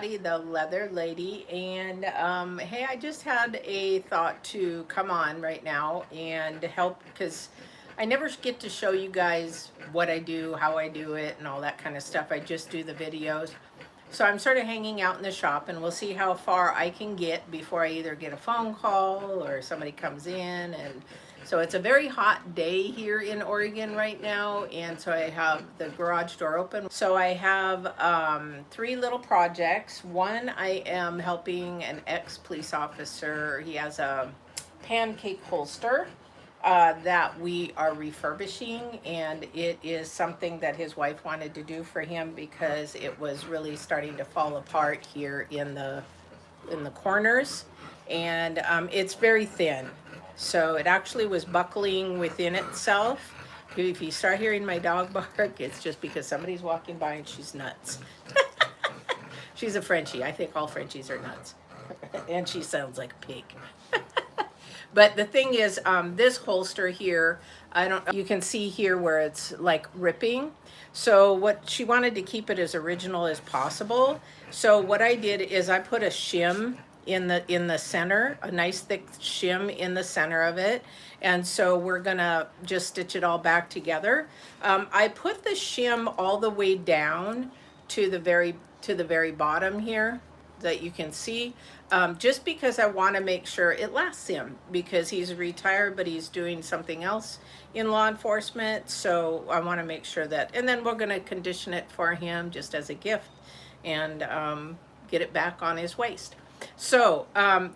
Patty, the leather lady, and hey, I just had a thought to come on right now and help because I never get to show you guys what I do, how I do it, and all that kind of stuff. I just do the videos. So I'm sort of hanging out in the shop, and we'll see how far I can get before I either get a phone call or somebody comes in. And so it's a very hot day here in Oregon right now, and so I have the garage door open. So I have three little projects. One, I am helping an ex-police officer. He has a pancake holster that we are refurbishing, and it is something that his wife wanted to do for him because it was really starting to fall apart here in the corners, and it's very thin, so it actually was buckling within itself. If you start hearing my dog bark, it's just because somebody's walking by and she's nuts. She's a Frenchie. I think all Frenchies are nuts. And she sounds like a pig. But the thing is, this holster here, you can see here where it's like ripping. So what she wanted to keep it as original as possible. So what I did is I put a shim in the center, a nice thick shim in the center of it. And so we're gonna just stitch it all back together. I put the shim all the way down to the very bottom here that you can see, just because I want to make sure it lasts him, because he's retired but he's doing something else in law enforcement. So I want to make sure that, and then we're going to condition it for him just as a gift and get it back on his waist. So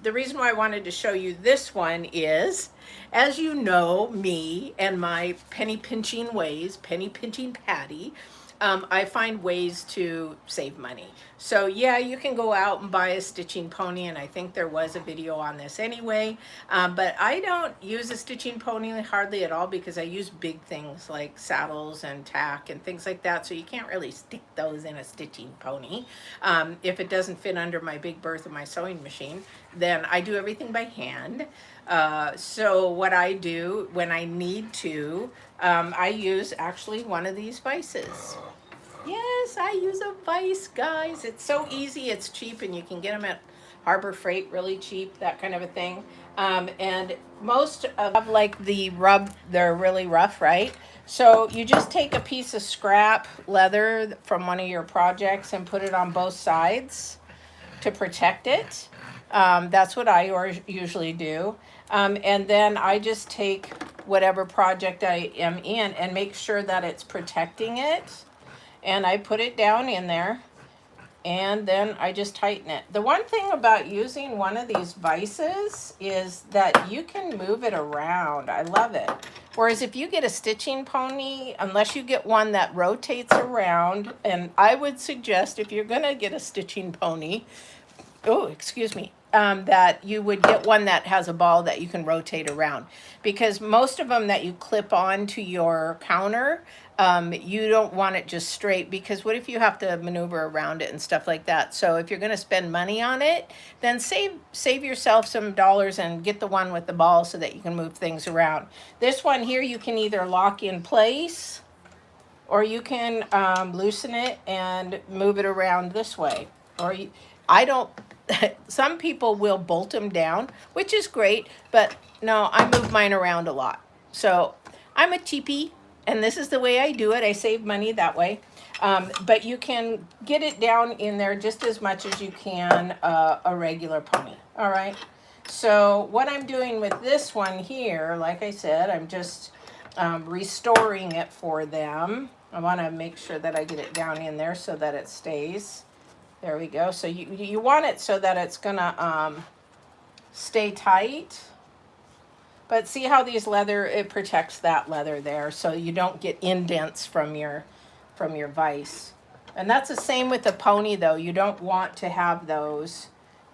the reason why I wanted to show you this one is, as you know me and my penny pinching ways, penny pinching Patty, I find ways to save money. So yeah, you can go out and buy a stitching pony, and I think there was a video on this anyway, but I don't use a stitching pony hardly at all because I use big things like saddles and tack and things like that, so you can't really stick those in a stitching pony. If it doesn't fit under my big berth of my sewing machine, then I do everything by hand. So what I do when I need to, I use actually one of these vices. Yes, I use a vise, guys. It's so easy, it's cheap, and you can get them at Harbor Freight really cheap, that kind of a thing. And most of like the rub, they're really rough, right? So you just take a piece of scrap leather from one of your projects and put it on both sides to protect it. That's what I usually do. And then I just take whatever project I am in and make sure that it's protecting it. And I put it down in there, and then I just tighten it. The one thing about using one of these vices is that you can move it around. I love it. Whereas if you get a stitching pony, unless you get one that rotates around, and I would suggest if you're gonna get a stitching pony, oh, excuse me, that you would get one that has a ball that you can rotate around, because most of them that you clip on to your counter, you don't want it just straight, because what if you have to maneuver around it and stuff like that? So if you're going to spend money on it, then save yourself some dollars and get the one with the ball so that you can move things around. This one here you can either lock in place, or you can loosen it and move it around this way. Or I don't. Some people will bolt them down, which is great, but no, I move mine around a lot. So I'm a cheapie, and this is the way I do it. I save money that way. But you can get it down in there just as much as you can a regular pony. All right. So what I'm doing with this one here, like I said, I'm just restoring it for them. I want to make sure that I get it down in there so that it stays. There we go. So you want it so that it's gonna stay tight. But see how these leather, it protects that leather there, so you don't get indents from your vise. And that's the same with the pony, though. You don't want to have those.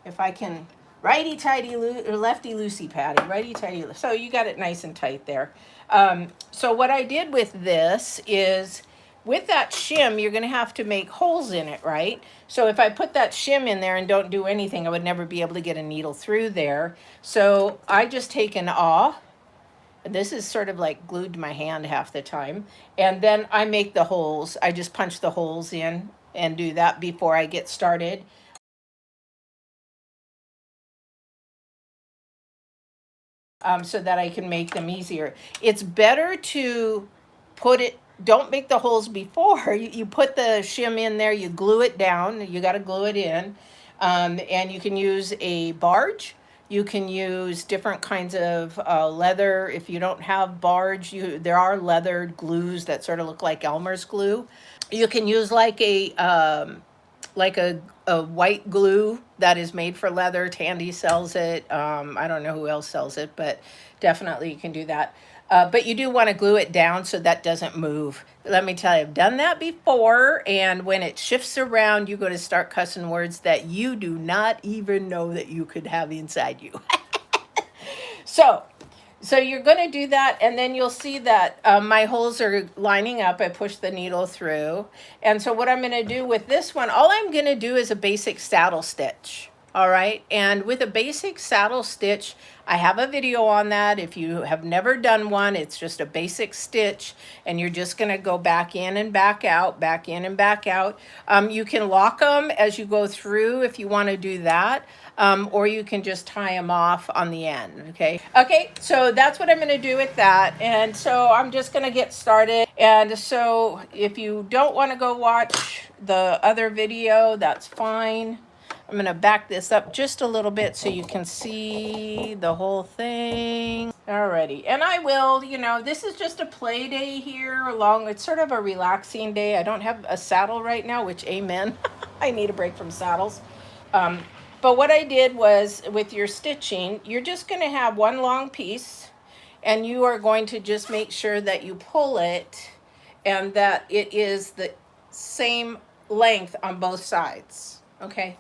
If I can, righty-tighty, or lefty-loosey, Patty, righty-tighty. So you got it nice and tight there. So what I did with this is, with that shim, you're going to have to make holes in it, right? So if I put that shim in there and don't do anything, I would never be able to get a needle through there. So I just take an awl. This is sort of like glued to my hand half the time. And then I make the holes. I just punch the holes in and do that before I get started. so that I can make them easier. It's better to put it, don't make the holes before. You put the shim in there, you glue it down, you got to glue it in. And you can use a barge. You can use different kinds of leather. If you don't have barge, there are leather glues that sort of look like Elmer's glue. You can use like a white glue that is made for leather. Tandy sells it. I don't know who else sells it, but definitely you can do that. But you do want to glue it down so that doesn't move. Let me tell you, I've done that before, and when it shifts around, you go to start cussing words that you do not even know that you could have inside you. So, so you're going to do that, and then you'll see that my holes are lining up. I push the needle through. And so what I'm going to do with this one, all I'm going to do is a basic saddle stitch. All right. And with a basic saddle stitch, I have a video on that. If you have never done one, it's just a basic stitch, and you're just going to go back in and back out, back in and back out. You can lock them as you go through if you want to do that. Or you can just tie them off on the end, okay? Okay, so that's what I'm gonna do with that. And so I'm just gonna get started. And so if you don't wanna go watch the other video, that's fine. I'm gonna back this up just a little bit so you can see the whole thing. Alrighty, and I will, this is just a play day here it's sort of a relaxing day. I don't have a saddle right now, which amen. I need a break from saddles. But what I did was, with your stitching, you're just going to have one long piece, and you are going to just make sure that you pull it and that it is the same length on both sides, okay?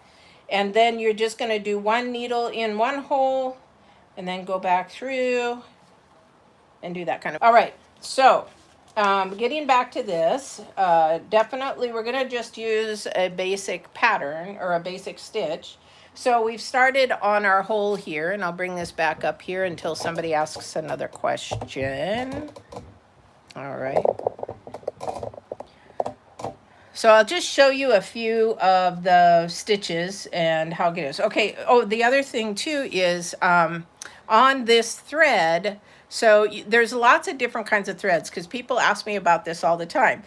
And then you're just going to do one needle in one hole and then go back through and do that kind of. All right, so getting back to this, definitely we're going to just use a basic pattern or a basic stitch. So we've started on our hole here, and I'll bring this back up here until somebody asks another question. All right. So I'll just show you a few of the stitches and how it is. Okay, oh, the other thing too is on this thread, so there's lots of different kinds of threads because people ask me about this all the time.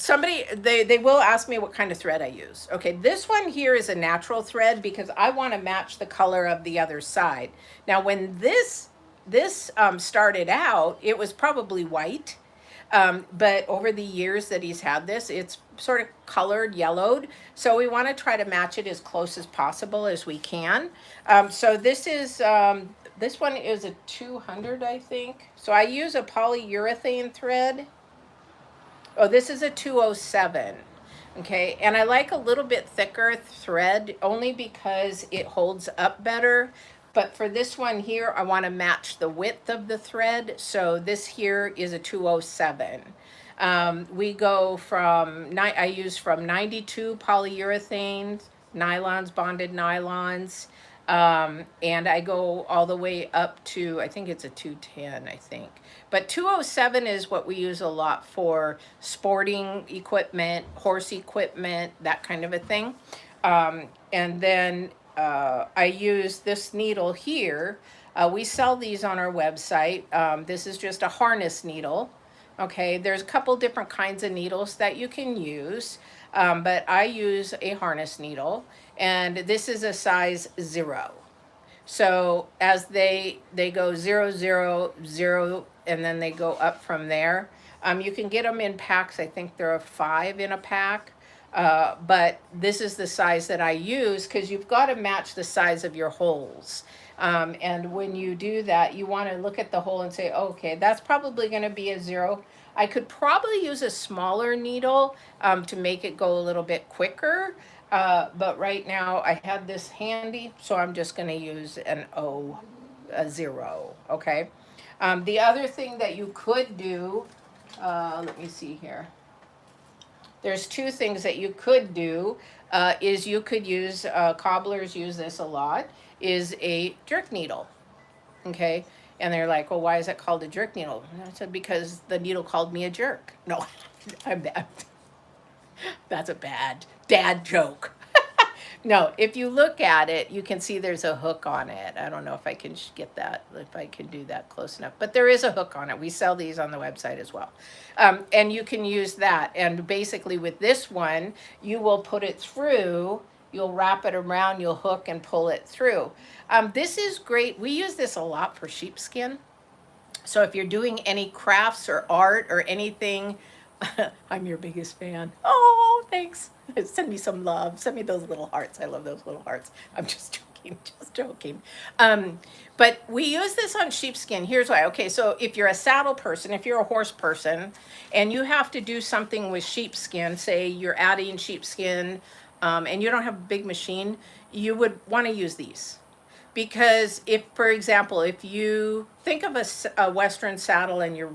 They will ask me what kind of thread I use. Okay, this one here is a natural thread because I want to match the color of the other side. Now, when this started out, it was probably white, but over the years that he's had this, it's sort of colored, yellowed. So we want to try to match it as close as possible as we can. So this one is a 200, I think. So I use a polyurethane thread. Oh, this is a 207, okay? And I like a little bit thicker thread only because it holds up better. But for this one here, I want to match the width of the thread. So this here is a 207. We go from, I use from 92 polyurethanes, nylons, bonded nylons. And I go all the way up to, I think it's a 210, I think. But 207 is what we use a lot for sporting equipment, horse equipment, that kind of a thing. And then I use this needle here. We sell these on our website. This is just a harness needle. Okay, there's a couple different kinds of needles that you can use, but I use a harness needle, and this is a size 0. So as they go 0, 0, 0, and then they go up from there. You can get them in packs. I think there are 5 in a pack. But this is the size that I use because you've got to match the size of your holes. And when you do that, you want to look at the hole and say, okay, that's probably going to be a 0. I could probably use a smaller needle to make it go a little bit quicker. But right now I have this handy, so I'm just going to use a 0, okay? The other thing that you could do, let me see here. There's 2 things that you could do, is you could use, cobblers use this a lot, is a jerk needle, okay? And they're like, well, why is it called a jerk needle? And I said, because the needle called me a jerk. No, I'm bad. That's a bad dad joke. No, if you look at it, you can see there's a hook on it. I don't know if I can get that, if I can do that close enough, but there is a hook on it. We sell these on the website as well. And you can use that. And basically with this one, you will put it through, you'll wrap it around, you'll hook and pull it through. This is great. We use this a lot for sheepskin. So if you're doing any crafts or art or anything, I'm your biggest fan. Oh, thanks. Send me some love. Send me those little hearts. I love those little hearts. I'm just joking, just joking. But we use this on sheepskin. Here's why. Okay, so if you're a saddle person, if you're a horse person, and you have to do something with sheepskin, say you're adding sheepskin, and you don't have a big machine, you would want to use these. Because if, for example, if you think of a Western saddle and you're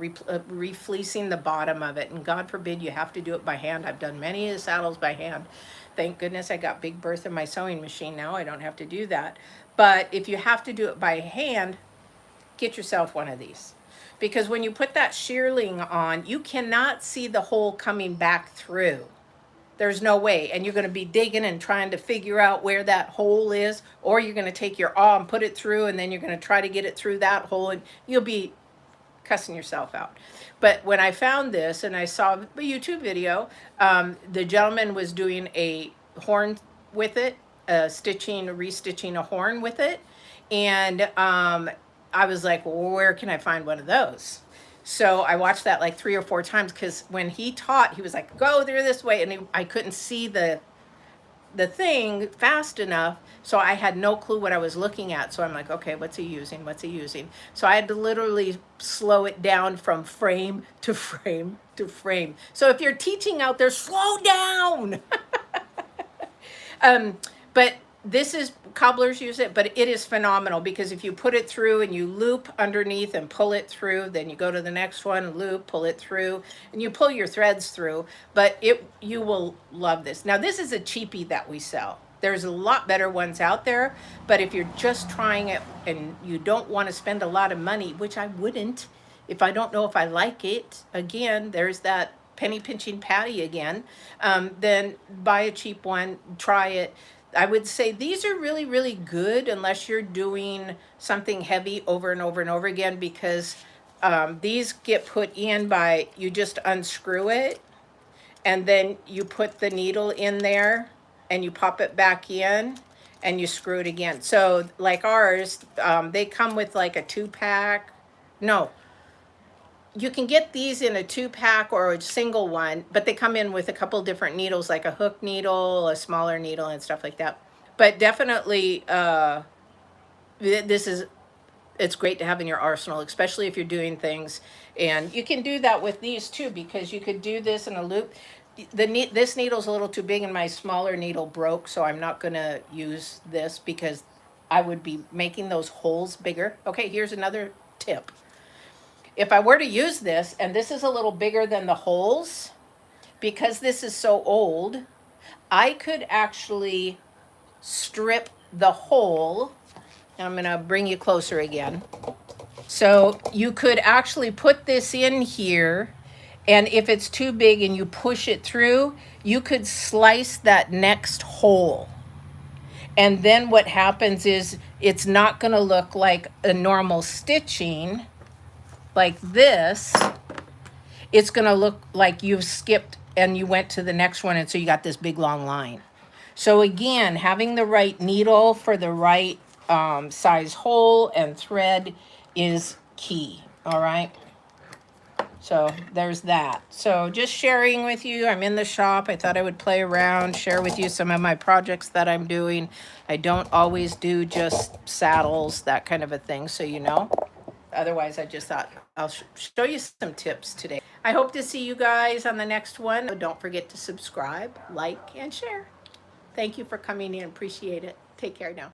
refleecing the bottom of it, and God forbid you have to do it by hand. I've done many of the saddles by hand. Thank goodness I got Big Bertha my sewing machine now. I don't have to do that. But if you have to do it by hand, get yourself one of these. Because when you put that shearling on, you cannot see the hole coming back through. There's no way. And you're going to be digging and trying to figure out where that hole is, or you're going to take your awl and put it through, and then you're going to try to get it through that hole, and you'll be cussing yourself out. But when I found this and I saw a YouTube video, the gentleman was doing a horn with it, restitching a horn with it. And I was like, well, where can I find one of those? So I watched that like 3 or 4 times, because when he taught, he was like, go through this way. And I couldn't see the thing fast enough. So I had no clue what I was looking at. So I'm like, okay, what's he using? What's he using? So I had to literally slow it down from frame to frame to frame. So if you're teaching out there, slow down. But this is, cobblers use it, but it is phenomenal, because if you put it through and you loop underneath and pull it through, then you go to the next one, loop, pull it through, and you pull your threads through. But you will love this. Now, this is a cheapie that we sell. There's a lot better ones out there, but if you're just trying it and you don't want to spend a lot of money, which I wouldn't if I don't know if I like it, again, there's that penny pinching Patty again, then buy a cheap one, try it. I would say these are really, really good unless you're doing something heavy over and over and over again, because these get put in by, you just unscrew it and then you put the needle in there and you pop it back in and you screw it again. So like ours, they come with like a 2-pack. No, you can get these in a 2-pack or a single one, but they come in with a couple different needles, like a hook needle, a smaller needle, and stuff like that. But definitely, it's great to have in your arsenal, especially if you're doing things. And you can do that with these too, because you could do this in a loop. This needle's a little too big and my smaller needle broke, so I'm not going to use this because I would be making those holes bigger. Okay, here's another tip. If I were to use this, and this is a little bigger than the holes, because this is so old, I could actually strip the hole. I'm going to bring you closer again. So you could actually put this in here, and if it's too big and you push it through, you could slice that next hole. And then what happens is it's not going to look like a normal stitching like this. It's going to look like you've skipped and you went to the next one, and so you got this big long line. So again, having the right needle for the right size hole and thread is key. All right. So there's that. So just sharing with you, I'm in the shop. I thought I would play around, share with you some of my projects that I'm doing. I don't always do just saddles, that kind of a thing, so you know. Otherwise, I just thought I'll show you some tips today. I hope to see you guys on the next one. Don't forget to subscribe, like, and share. Thank you for coming in. Appreciate it. Take care now.